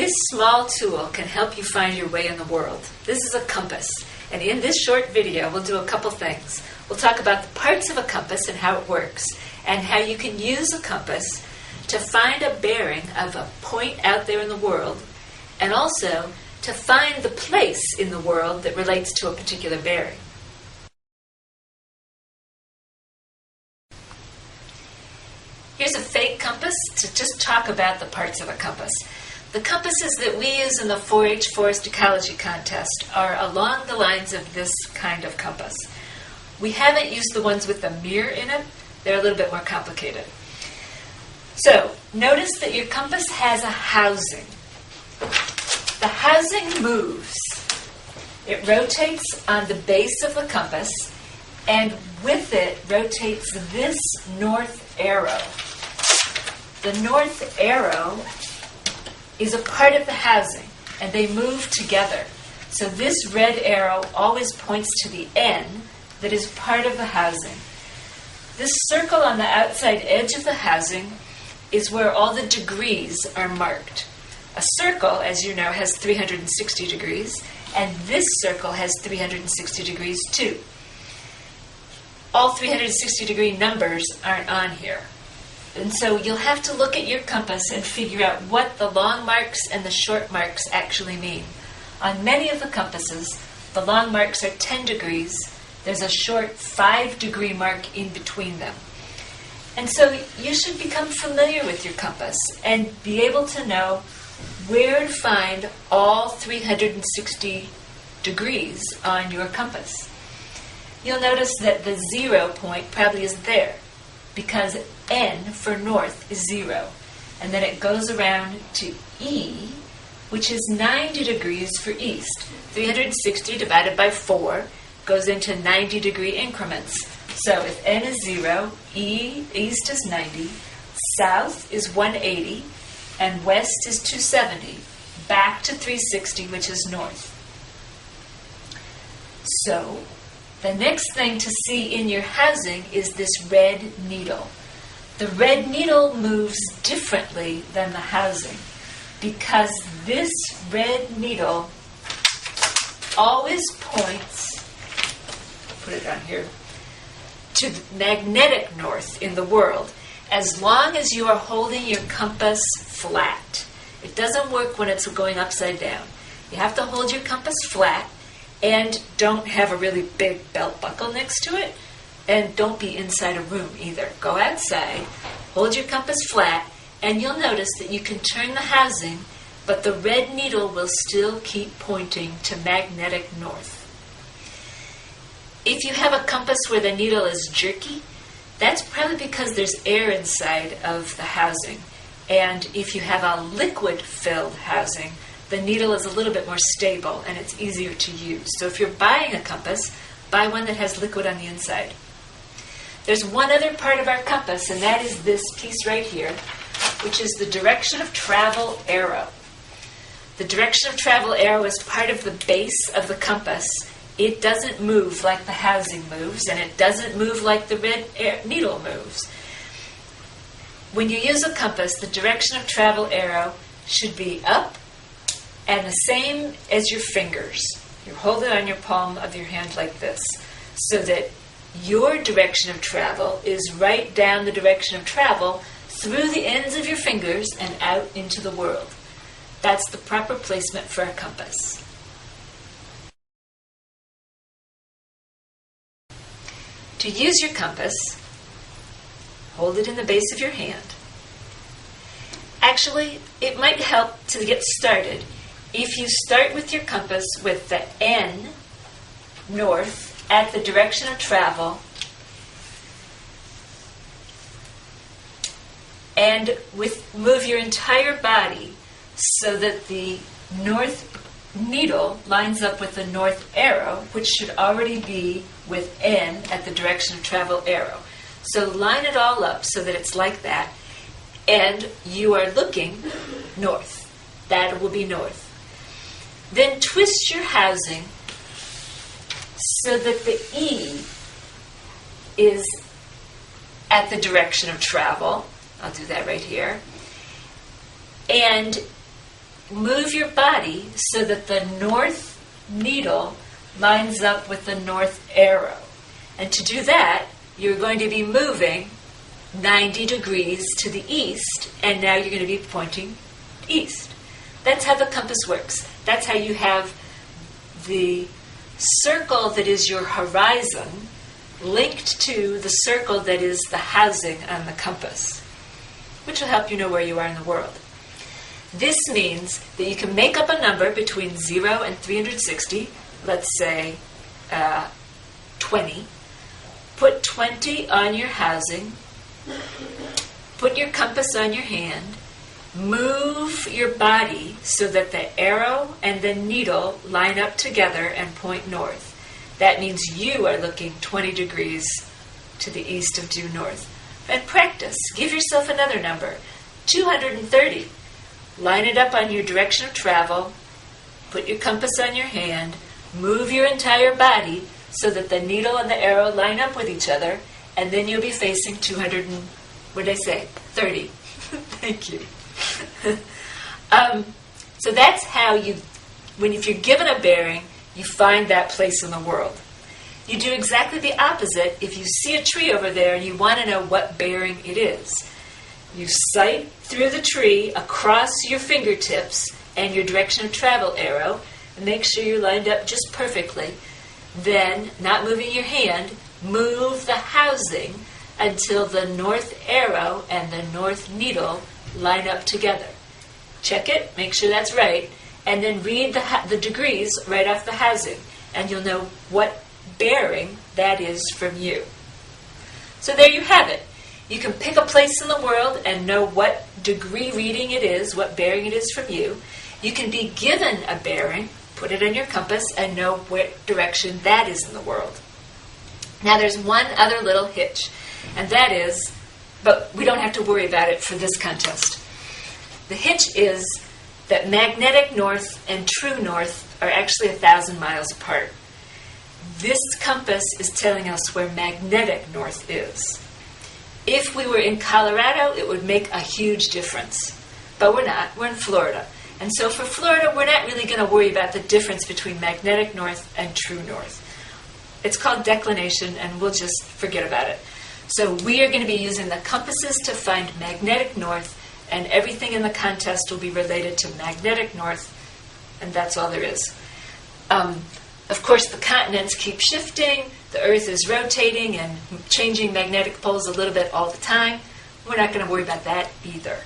This small tool can help you find your way in the world. This is a compass, and in this short video we'll do a couple things. We'll talk about the parts of a compass and how it works, and how you can use a compass to find a bearing of a point out there in the world, and also to find the place in the world that relates to a particular bearing. Here's a fake compass to just talk about the parts of a compass. The compasses that we use in the 4-H Forest Ecology Contest are along the lines of this kind of compass. We haven't used the ones with the mirror in it. They're a little bit more complicated. So, notice that your compass has a housing. The housing moves. It rotates on the base of the compass, and with it rotates this north arrow. The north arrow is a part of the housing, and they move together. So this red arrow always points to the N that is part of the housing. This circle on the outside edge of the housing is where all the degrees are marked. A circle, as you know, has 360 degrees, and this circle has 360 degrees too. All 360 degree numbers aren't on here. And so you'll have to look at your compass and figure out what the long marks and the short marks actually mean. On many of the compasses, the long marks are 10 degrees. There's a short 5-degree mark in between them. And so you should become familiar with your compass and be able to know where to find all 360 degrees on your compass. You'll notice that the 0 point probably isn't there, because N for north is 0. And then it goes around to E, which is 90 degrees for east. 360 divided by 4 goes into 90-degree increments. So if N is 0, E, east is 90, south is 180, and west is 270, back to 360, which is north. So the next thing to see in your housing is this red needle. The red needle moves differently than the housing because this red needle always points, put it on here, to the magnetic north in the world, as long as you are holding your compass flat. It doesn't work when it's going upside down. You have to hold your compass flat, and don't have a really big belt buckle next to it, and don't be inside a room either. Go outside, hold your compass flat, and you'll notice that you can turn the housing, but the red needle will still keep pointing to magnetic north. If you have a compass where the needle is jerky, that's probably because there's air inside of the housing. And if you have a liquid-filled housing, the needle is a little bit more stable and it's easier to use. So if you're buying a compass, buy one that has liquid on the inside. There's one other part of our compass, and that is this piece right here, which is the direction of travel arrow. The direction of travel arrow is part of the base of the compass. It doesn't move like the housing moves, and it doesn't move like the red needle moves. When you use a compass, the direction of travel arrow should be up and the same as your fingers. You hold it on your palm of your hand like this, so that your direction of travel is right down the direction of travel through the ends of your fingers and out into the world. That's the proper placement for a compass. To use your compass, hold it in the base of your hand. Actually, it might help to get started if you start with your compass with the N, north, at the direction of travel, and move your entire body so that the north needle lines up with the north arrow, which should already be with N at the direction of travel arrow. So line it all up so that it's like that, and you are looking north. That will be north. Then twist your housing so that the E is at the direction of travel. I'll do that right here. And move your body so that the north needle lines up with the north arrow. And to do that, you're going to be moving 90 degrees to the east, and now you're going to be pointing east. That's how the compass works. That's how you have the circle that is your horizon linked to the circle that is the housing on the compass, which will help you know where you are in the world. This means that you can make up a number between 0 and 360, let's say 20. Put 20 on your housing, put your compass on your hand, move your body so that the arrow and the needle line up together and point north. That means you are looking 20 degrees to the east of due north. And practice. Give yourself another number, 230. Line it up on your direction of travel, put your compass on your hand, move your entire body so that the needle and the arrow line up with each other, and then you'll be facing 200 and, what did I say? 30. Thank you. So that's how you, if you're given a bearing, you find that place in the world. You do exactly the opposite if you see a tree over there and you want to know what bearing it is. You sight through the tree across your fingertips and your direction of travel arrow, and make sure you're lined up just perfectly. Then, not moving your hand, move the housing until the north arrow and the north needle line up together. Check it, make sure that's right, and then read the degrees right off the housing, and you'll know what bearing that is from you. So there you have it. You can pick a place in the world and know what degree reading it is, what bearing it is from you. You can be given a bearing, put it on your compass, and know what direction that is in the world. Now there's one other little hitch, and that is, but we don't have to worry about it for this contest. The hitch is that magnetic north and true north are actually 1,000 miles apart. This compass is telling us where magnetic north is. If we were in Colorado, it would make a huge difference. But we're not. We're in Florida. And so for Florida, we're not really going to worry about the difference between magnetic north and true north. It's called declination, and we'll just forget about it. So we are going to be using the compasses to find magnetic north, and everything in the contest will be related to magnetic north, and that's all there is. Of course, the continents keep shifting. The Earth is rotating and changing magnetic poles a little bit all the time. We're not going to worry about that either.